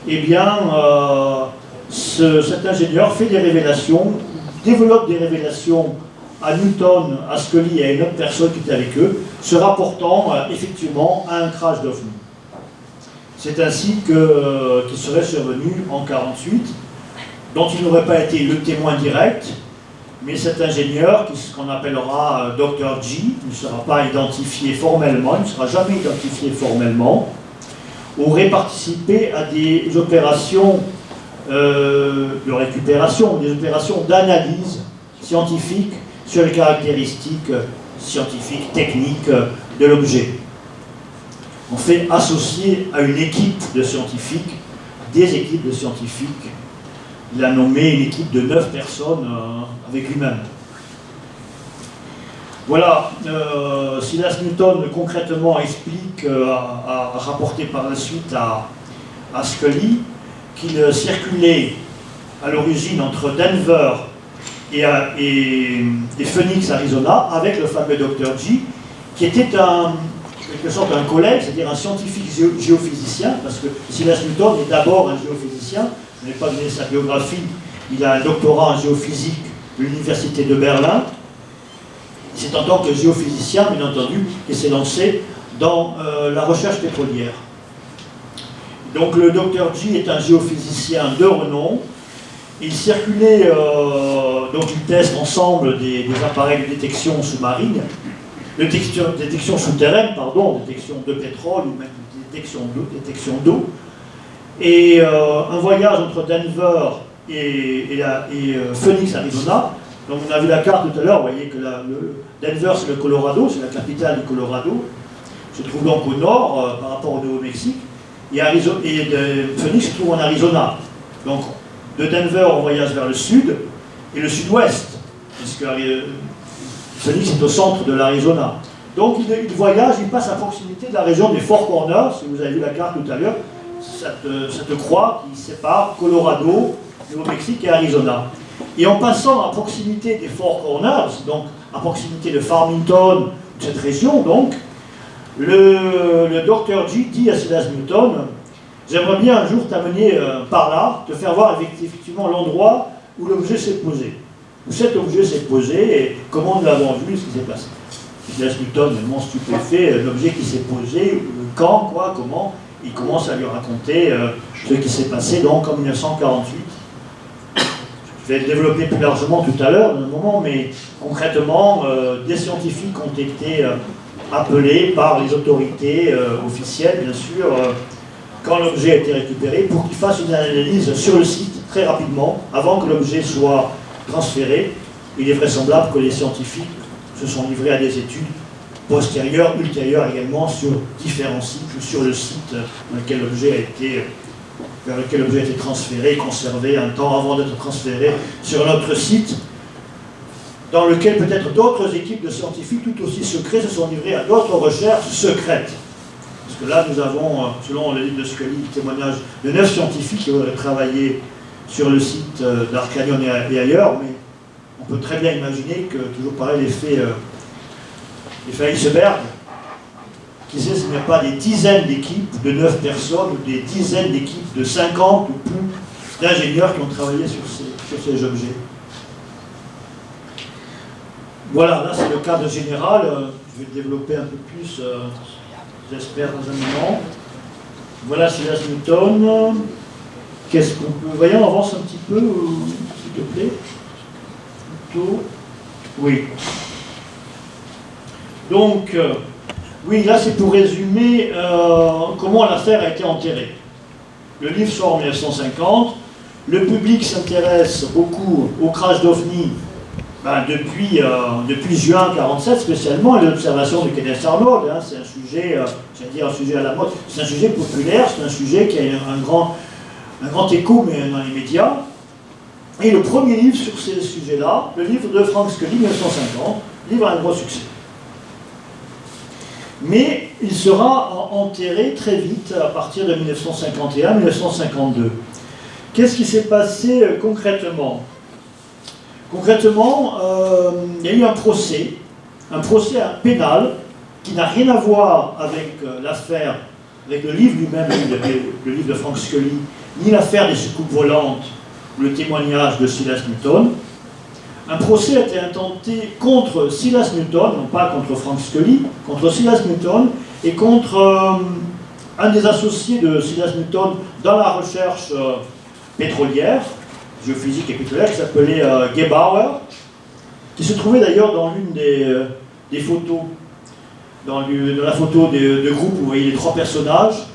eh bien, cet ingénieur fait des révélations, développe des révélations à Newton, à Scully et à une autre personne qui était avec eux, se rapportant effectivement à un crash d'OVNI. C'est ainsi qu'il serait survenu en 1948, dont il n'aurait pas été le témoin direct, mais cet ingénieur, ce qu'on appellera Dr. G, ne sera pas identifié formellement, il ne sera jamais identifié formellement, aurait participé à des opérations de récupération, des opérations d'analyse scientifique sur les caractéristiques scientifiques, techniques de l'objet. On fait associer à une équipe de scientifiques, des équipes de scientifiques. Il a nommé une équipe de 9 personnes avec lui-même. Voilà, Silas Newton concrètement explique, a rapporté par la suite à Scully, qu'il circulait à l'origine entre Denver et Phoenix, Arizona, avec le fameux Dr. G, qui était quelque sorte un collègue, c'est-à-dire un scientifique géophysicien, parce que Silas Newton est d'abord un géophysicien. Je n'ai pas donné sa biographie, Il a un doctorat en géophysique de l'Université de Berlin. C'est en tant que géophysicien, bien entendu, qu'il s'est lancé dans la recherche pétrolière. Donc le Dr G est un géophysicien de renom. Il circulait, donc ils testent ensemble des appareils de détection sous-marine, de détection souterraine, pardon, détection de pétrole ou même détection d'eau. Et un voyage entre Denver et Phoenix, Arizona. Donc on a vu la carte tout à l'heure, vous voyez que Denver c'est le Colorado, c'est la capitale du Colorado, se trouve donc au nord par rapport au Nouveau-Mexique, et Phoenix se trouve en Arizona. Donc de Denver on voyage vers le sud et le sud-ouest, puisque Phoenix est au centre de l'Arizona. Donc il voyage, il passe à proximité de la région des Four Corners, si vous avez vu la carte tout à l'heure, cette croix qui sépare Colorado, Nouveau-Mexique et Arizona. Et en passant à proximité des Four Corners, donc à proximité de Farmington, de cette région, donc, le Dr G dit à Silas Newton, j'aimerais bien un jour t'amener par là, te faire voir effectivement l'endroit où l'objet s'est posé. Où cet objet s'est posé et comment nous l'avons vu, ce qui s'est passé. Silas Newton, vraiment stupéfait, l'objet qui s'est posé, quand, quoi, comment, il commence à lui raconter ce qui s'est passé donc en 1948. Je vais le développer plus largement tout à l'heure, dans un moment, mais concrètement, des scientifiques ont été appelés par les autorités officielles, bien sûr, quand l'objet a été récupéré, pour qu'ils fassent une analyse sur le site très rapidement, avant que l'objet soit transféré. Il est vraisemblable que les scientifiques se sont livrés à des études postérieures, ultérieures également, sur différents sites, sur le site dans lequel l'objet a été vers lequel l'objet a été transféré et conservé un temps avant d'être transféré sur un autre site, dans lequel peut-être d'autres équipes de scientifiques tout aussi secrets se sont livrées à d'autres recherches secrètes. Parce que là, nous avons, selon le livre de Scully, le témoignage de 9 scientifiques qui auraient travaillé sur le site d'Arcanion et ailleurs, mais on peut très bien imaginer que, toujours pareil, l'effet iceberg, qui sait s'il n'y a pas des dizaines d'équipes de 9 personnes ou des dizaines d'équipes de 50 ou plus d'ingénieurs qui ont travaillé sur ces objets. Voilà, là c'est le cadre général. Je vais le développer un peu plus, j'espère, dans un moment. Voilà Silas Newton. Qu'est-ce qu'on peut... Voyons, on avance un petit peu, s'il te plaît. Plutôt. Oui. Donc... oui, là c'est pour résumer comment l'affaire a été enterrée. Le livre sort en 1950, le public s'intéresse beaucoup au crash d'OVNI depuis juin 1947 spécialement, et l'observation du Kenneth Arnold, hein, c'est un sujet, j'allais dire un sujet à la mode, c'est un sujet populaire, c'est un sujet qui a un grand écho mais dans les médias. Et le premier livre sur ces sujets-là, le livre de Frank Scully, 1950, livre a un gros succès. Mais il sera enterré très vite, à partir de 1951-1952. Qu'est-ce qui s'est passé concrètement? Concrètement, il y a eu un procès pénal, qui n'a rien à voir avec l'affaire, avec le livre lui-même, le livre de Frank Scully, ni l'affaire des soucoupes volantes, ou le témoignage de Silas Newton. Un procès a été intenté contre Silas Newton, non pas contre Frank Scully, contre Silas Newton et contre un des associés de Silas Newton dans la recherche pétrolière, géophysique et pétrolière, qui s'appelait Gebauer, qui se trouvait d'ailleurs dans l'une des photos, dans la photo de groupe où vous voyez les 3 personnages.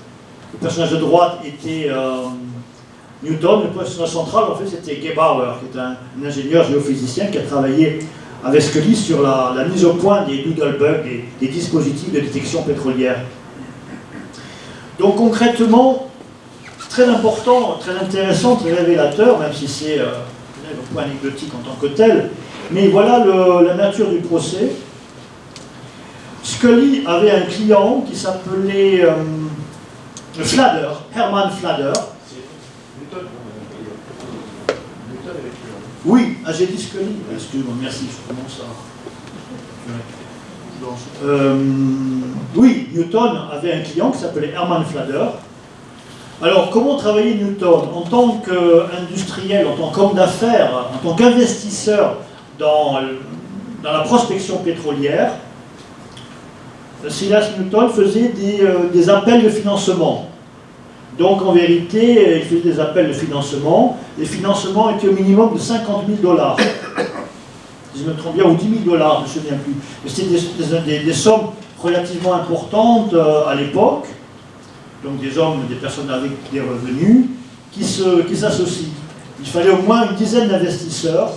Le personnage de droite était Newton, le personnage central, en fait, c'était Gebauer, qui est un ingénieur géophysicien qui a travaillé avec Scully sur la mise au point des doodlebugs, des dispositifs de détection pétrolière. Donc concrètement, très important, très intéressant, très révélateur, même si c'est un point anecdotique en tant que tel, mais voilà la nature du procès. Scully avait un client qui s'appelait Flader, Herman Flader. Oui, j'ai dit Scully. Excuse-moi, merci, je commence à... oui, Newton avait un client qui s'appelait Herman Flader. Alors, comment travaillait Newton? En tant qu'industriel, en tant qu'homme d'affaires, en tant qu'investisseur dans la prospection pétrolière, Silas Newton faisait des appels de financement. Donc, en vérité, il faisait des appels de financement. Les financements étaient au minimum de 50 000 $. Si je me trompe bien, ou 10 000 $, je ne me souviens plus. Mais c'était des sommes relativement importantes à l'époque. Donc des hommes, des personnes avec des revenus qui s'associent. Il fallait au moins une dizaine d'investisseurs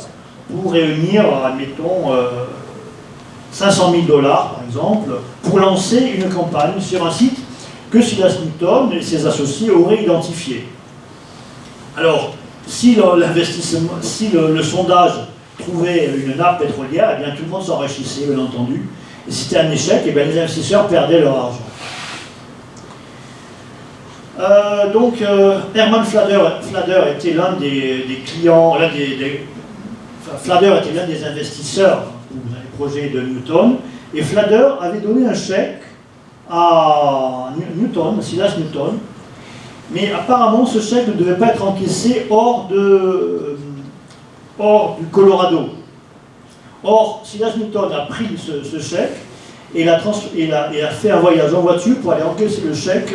pour réunir, admettons, 500 000 $ par exemple, pour lancer une campagne sur un site que Silas Newton et ses associés auraient identifié. Alors, si le sondage trouvait une nappe pétrolière, eh bien tout le monde s'enrichissait, bien entendu. Et si c'était un échec, eh bien, les investisseurs perdaient leur argent. Herman Flagler était l'un des clients, Flagler était l'un des investisseurs dans les projets de Newton, et Flagler avait donné un chèque à Silas Newton, mais apparemment ce chèque ne devait pas être encaissé hors du Colorado. Or, Silas Newton a pris ce chèque et il a fait un voyage en voiture pour aller encaisser le chèque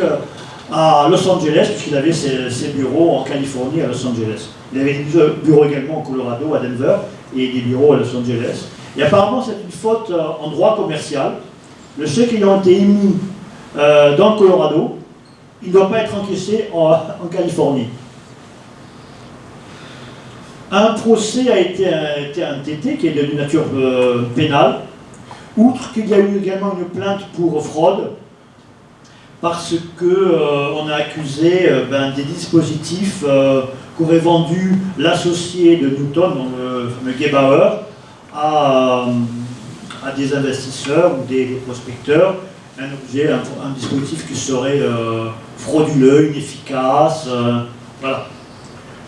à Los Angeles, puisqu'il avait ses bureaux en Californie, à Los Angeles. Il avait des bureaux également au Colorado, à Denver, et des bureaux à Los Angeles. Et apparemment, c'est une faute en droit commercial. Le chèque ayant été émis dans le Colorado, il ne doit pas être encaissé en Californie. Un procès a été intité, qui est de nature pénale, outre qu'il y a eu également une plainte pour fraude, parce qu'on a accusé des dispositifs qu'aurait vendu l'associé de Newton, le fameux Gebauer, à des investisseurs ou des prospecteurs, un dispositif qui serait frauduleux, inefficace, voilà.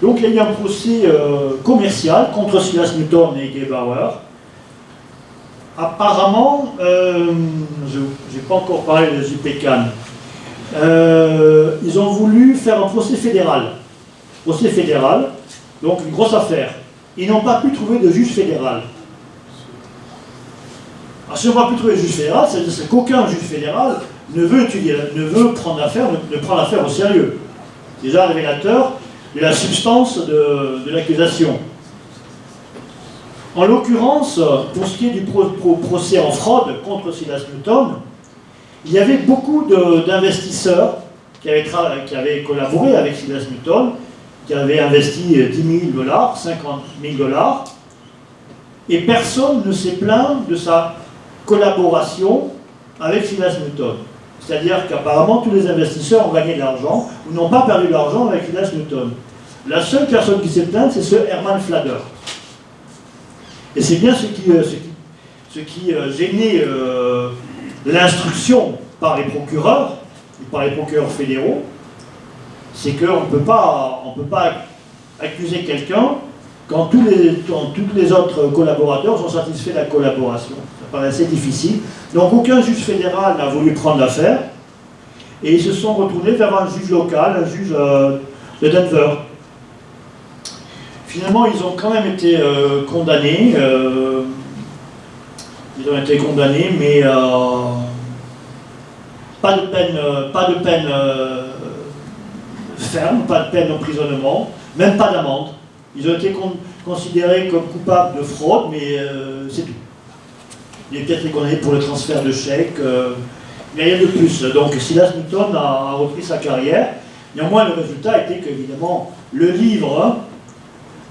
Donc il y a eu un procès commercial contre Silas Newton et Gebauer. Apparemment, je n'ai pas encore parlé de J.P. Kahn, ils ont voulu faire un procès fédéral. Procès fédéral, donc une grosse affaire. Ils n'ont pas pu trouver de juge fédéral. Alors, si on n'a pas pu trouver de juge fédéral, c'est qu'aucun juge fédéral ne veut prendre l'affaire au sérieux. Déjà révélateur de la substance de l'accusation. En l'occurrence, pour ce qui est du procès en fraude contre Silas Newton, il y avait beaucoup d'investisseurs qui avaient collaboré avec Silas Newton, qui avaient investi 10 000 $, 50 000 $, et personne ne s'est plaint de sa collaboration avec Silas Newton. C'est-à-dire qu'apparemment tous les investisseurs ont gagné de l'argent ou n'ont pas perdu de l'argent avec Silas Newton. La seule personne qui s'est plainte, c'est ce Herman Flagler. Et c'est bien ce qui gênait l'instruction par les procureurs, et par les procureurs fédéraux, c'est qu'on ne peut pas accuser quelqu'un quand tous les autres collaborateurs sont satisfaits de la collaboration. Ça paraissait difficile. Donc aucun juge fédéral n'a voulu prendre l'affaire, et ils se sont retournés vers un juge local, un juge de Denver. Finalement, ils ont quand même été condamnés. Mais pas de peine ferme, pas de peine d'emprisonnement, même pas d'amende. Ils ont été considérés comme coupables de fraude, mais c'est tout. Ils ont peut-être été condamnés pour le transfert de chèques, mais rien de plus. Donc Silas Newton a repris sa carrière. Néanmoins, le résultat était qu'évidemment, le livre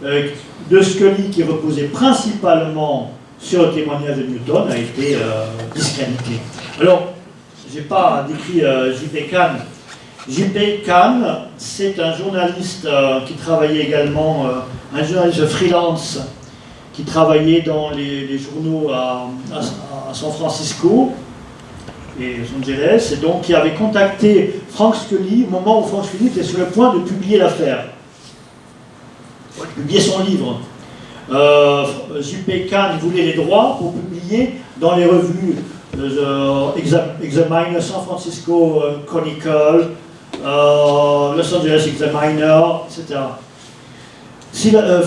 de Scully, qui reposait principalement sur le témoignage de Newton, a été discrédité. Alors, je n'ai pas décrit J.P. Kahn. J.P. Kahn, c'est un journaliste qui travaillait également, un journaliste freelance, qui travaillait dans les journaux à San Francisco et Los Angeles, et donc qui avait contacté Frank Scully au moment où Frank Scully était sur le point de publier l'affaire, publier son livre. J.P. Kahn voulait les droits pour publier dans les revues Examiner, San Francisco Chronicle, Los Angeles Examiner, etc.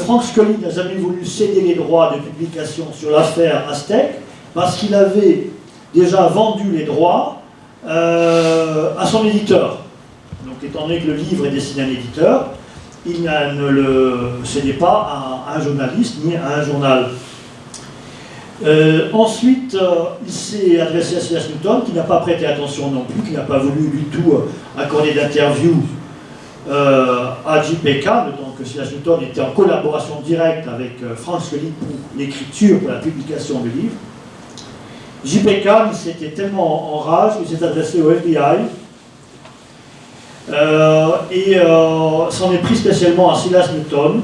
Frank Scully n'a jamais voulu céder les droits de publication sur l'affaire Aztec parce qu'il avait déjà vendu les droits à son éditeur. Donc, étant donné que le livre est destiné à un éditeur, il ne le cédait pas à un journaliste ni à un journal. Ensuite, il s'est adressé à Silas Newton, qui n'a pas prêté attention non plus, qui n'a pas voulu du tout accorder d'interview à J.P. Kahn, donc Silas Newton était en collaboration directe avec Frank Scully pour l'écriture, pour la publication du livre. J.P. Kahn s'était tellement en rage qu'il s'est adressé au FBI et s'en est pris spécialement à Silas Newton,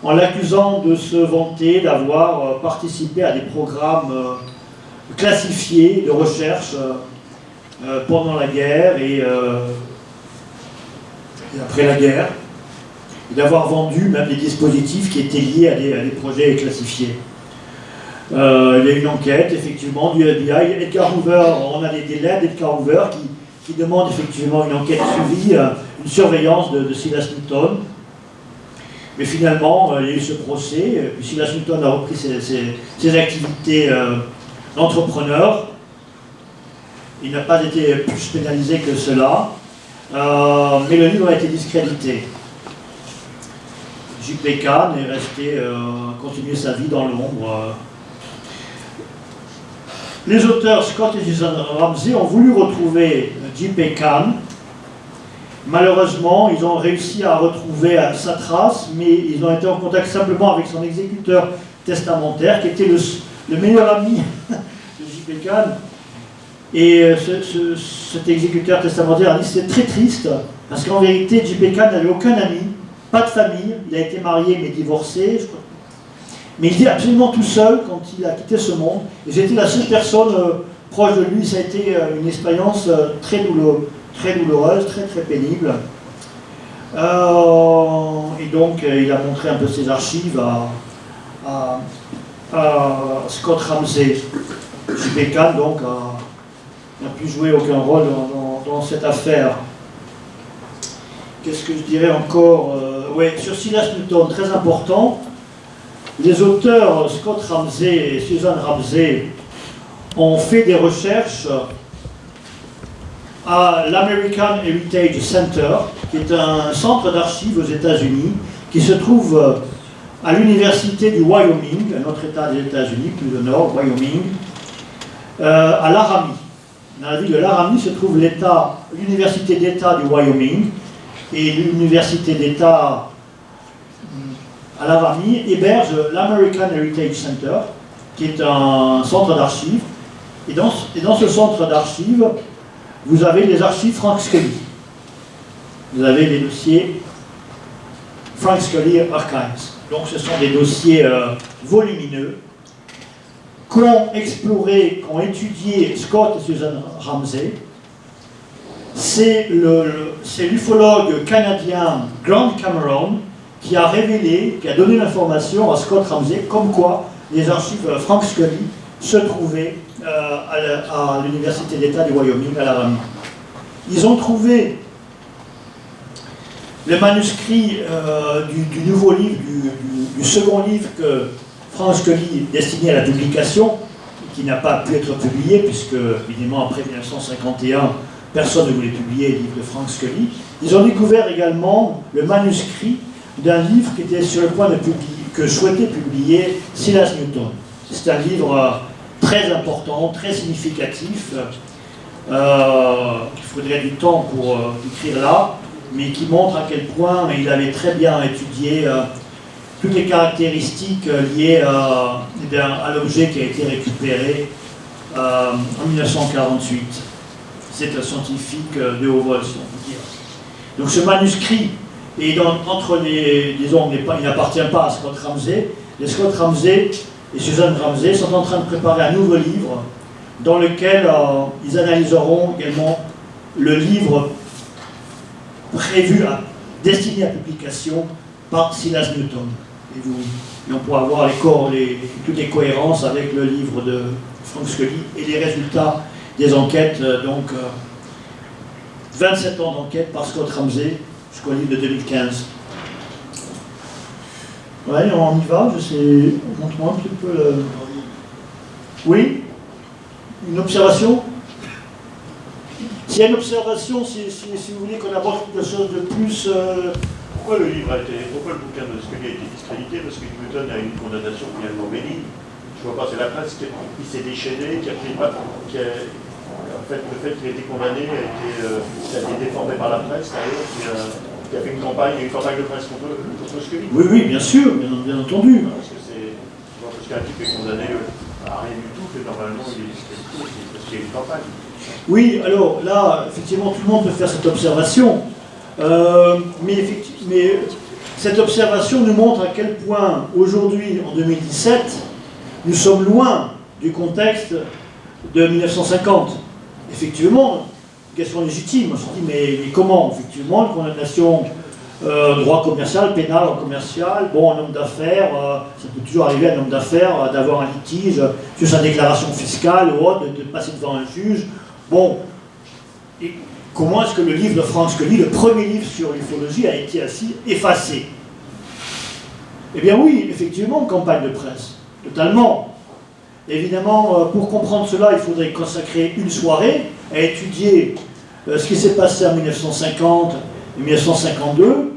en l'accusant de se vanter d'avoir participé à des programmes classifiés de recherche pendant la guerre et après la guerre, et d'avoir vendu même des dispositifs qui étaient liés à des projets classifiés. Il y a une enquête, effectivement, du FBI. Edgar Hoover, on a des lettres d'Edgar Hoover qui demandent effectivement une enquête suivie, une surveillance de Silas Newton. Mais finalement, il y a eu ce procès, puis Silas Newton a repris ses activités d'entrepreneur. Il n'a pas été plus pénalisé que cela, mais le livre a été discrédité. J.P. Kahn est resté continuer sa vie dans l'ombre. Les auteurs Scott et Susan Ramsey ont voulu retrouver J.P. Kahn. Malheureusement, ils ont réussi à retrouver sa trace, mais ils ont été en contact simplement avec son exécuteur testamentaire, qui était le meilleur ami de J.P. Kahn. Et cet exécuteur testamentaire a dit c'est très triste, parce qu'en vérité, J.P. Kahn n'avait aucun ami, pas de famille, il a été marié mais divorcé, je crois. Mais il était absolument tout seul quand il a quitté ce monde. Et j'étais la seule personne proche de lui, ça a été une expérience très douloureuse, très pénible. Et donc, il a montré un peu ses archives à Scott Ramsey. J.P. Kahn, donc, n'a pu jouer aucun rôle dans cette affaire. Qu'est-ce que je dirais encore sur Silas Newton, très important. Les auteurs Scott Ramsey et Susan Ramsey ont fait des recherches à l'American Heritage Center, qui est un centre d'archives aux États-Unis, qui se trouve à l'université du Wyoming, un autre État des États-Unis, plus au nord, Wyoming, à Laramie. Dans la ville de Laramie se trouve l'université d'État du Wyoming, et l'université d'État à Laramie héberge l'American Heritage Center, qui est un centre d'archives. Et dans ce centre d'archives, vous avez les archives Frank Scully. Vous avez les dossiers Frank Scully Archives. Donc ce sont des dossiers volumineux qu'ont exploré, qu'ont étudié Scott et Susan Ramsey. C'est l'ufologue canadien Grant Cameron qui a révélé, qui a donné l'information à Scott Ramsey, comme quoi les archives Frank Scully se trouvaient à l'université d'État du Wyoming, à Laramie. Ils ont trouvé le manuscrit du nouveau livre, du second livre que Frank Scully destiné à la publication, qui n'a pas pu être publié, puisque, évidemment, après 1951, personne ne voulait publier les livres de Frank Scully. Ils ont découvert également le manuscrit d'un livre qui était sur le point de publier, que souhaitait publier Silas Newton. C'est un livre très important, très significatif. Il faudrait du temps pour écrire là, mais qui montre à quel point il avait très bien étudié toutes les caractéristiques liées à l'objet qui a été récupéré en 1948. C'est un scientifique de haut vol, si on peut dire. Donc ce manuscrit est entre les... Disons, il n'appartient pas à Scott Ramsey. Les Scott Ramsey et Susan Ramsey sont en train de préparer un nouveau livre dans lequel ils analyseront également le livre prévu, destiné à publication par Silas Newton. Et on pourra voir toutes les cohérences avec le livre de Frank Scully et les résultats des enquêtes 27 ans d'enquête par Scott Ramsey jusqu'au livre de 2015. Ouais, on y va, je sais. Montre-moi un petit peu le... Oui? Une observation? S'il y a une observation, si vous voulez qu'on aborde quelque chose de plus... Pourquoi le bouquin de Scully a été discrédité? Parce que Newton a une condamnation finalement bénigne. Je vois pas, c'est la presse qui s'est déchaînée, en fait, le fait qu'il ait été condamné ça a été déformé par la presse, d'ailleurs, qui a fait une campagne de presse contre Scully. Oui, oui, bien sûr, bien entendu. Parce qu'un type est condamné à rien du tout, que normalement il est discrédité, parce qu'il y a une campagne. Oui, alors là, effectivement, tout le monde peut faire cette observation. Mais cette observation nous montre à quel point, aujourd'hui, en 2017, nous sommes loin du contexte de 1950. Effectivement, question légitime. On se dit, mais comment? Effectivement, une condamnation droit commercial, pénal, commercial, bon, un homme d'affaires, ça peut toujours arriver à un homme d'affaires d'avoir un litige sur sa déclaration fiscale ou autre, de passer devant un juge. Bon, et comment est-ce que le livre de Frank Scully, le premier livre sur l'ufologie, a été ainsi effacé? Eh bien oui, effectivement, campagne de presse, totalement. Évidemment, pour comprendre cela, il faudrait consacrer une soirée à étudier ce qui s'est passé en 1950 et 1952,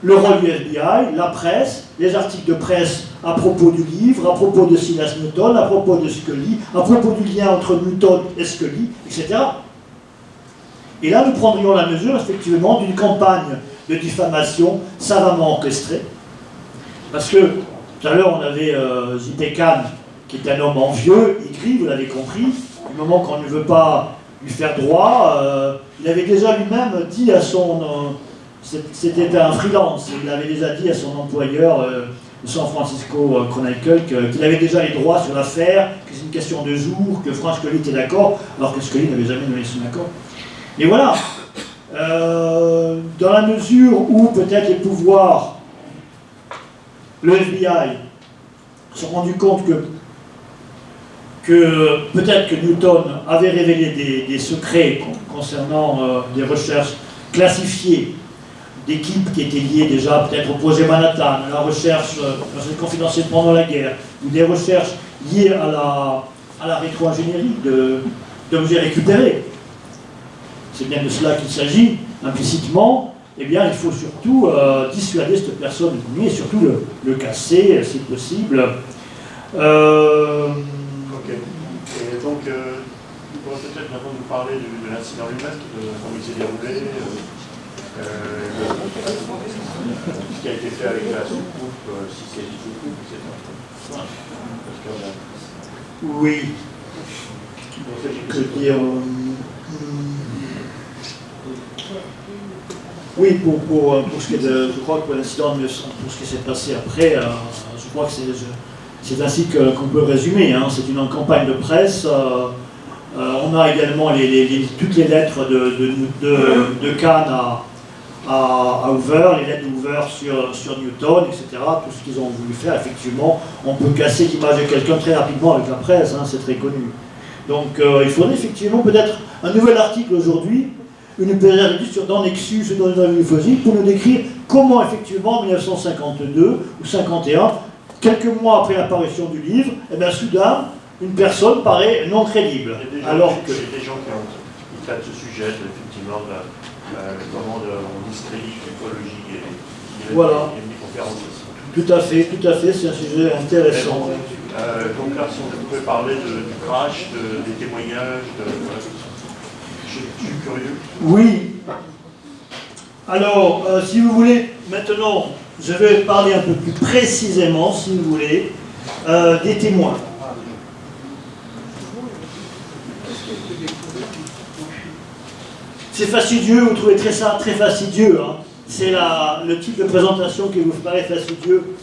le rôle du FBI, la presse, les articles de presse à propos du livre, à propos de Silas Newton, à propos de Scully, à propos du lien entre Newton et Scully, etc. Et là, nous prendrions la mesure, effectivement, d'une campagne de diffamation savamment orchestrée. Parce que, tout à l'heure, on avait J.P. Kahn, qui est un homme envieux, aigri, vous l'avez compris, du moment qu'on ne veut pas lui faire droit, il avait déjà lui-même dit à son... c'était un freelance, il avait déjà dit à son employeur de San Francisco Chronicle qu'il avait déjà les droits sur l'affaire, que c'est une question de jour, que Frank Scully était d'accord, alors que Scully n'avait jamais donné son accord. Et voilà, dans la mesure où peut-être les pouvoirs, le FBI, se sont rendus compte que peut-être que Newton avait révélé des secrets concernant des recherches classifiées d'équipes qui étaient liées déjà peut-être au projet Manhattan, à la recherche confidentielle pendant la guerre, ou des recherches liées à la rétro-ingénierie d'objets récupérés. C'est bien de cela qu'il s'agit, implicitement. Eh bien, il faut surtout dissuader cette personne, et surtout le casser, si possible. Ok. Et donc, vous pourrez peut-être maintenant nous parler de l'incident lui-même, comment il s'est déroulé, ce qui a été fait avec la soucoupe, si c'est une soucoupe, etc. Oui. Que dire oui, pour ce qui est de... Je crois que pour l'incident, pour ce qui s'est passé après, je crois que c'est ainsi qu'on peut résumer. Hein. C'est une campagne de presse. On a également toutes les lettres de Kahn à Hoover, les lettres d'Hoover sur Newton, etc. Tout ce qu'ils ont voulu faire, effectivement, on peut casser l'image de quelqu'un très rapidement avec la presse, hein, c'est très connu. Donc il faudrait effectivement peut-être un nouvel article aujourd'hui, une période dans Nexus et dans l'ufologie pour nous décrire comment effectivement en 1952 ou 51, quelques mois après l'apparition du livre, eh bien, soudain, une personne paraît non crédible. Il y a des gens qui traitent ce sujet, effectivement, comment on discrédite l'ufologie et voilà. des conférences aussi. Tout à fait, c'est un sujet intéressant. Donc là, si on pouvait parler du crash, des témoignages, je suis curieux. Oui. Alors, si vous voulez, maintenant, je vais parler un peu plus précisément, si vous voulez, des témoins. C'est fastidieux, vous trouvez ça très fastidieux. Hein. C'est le type de présentation qui vous paraît fastidieux.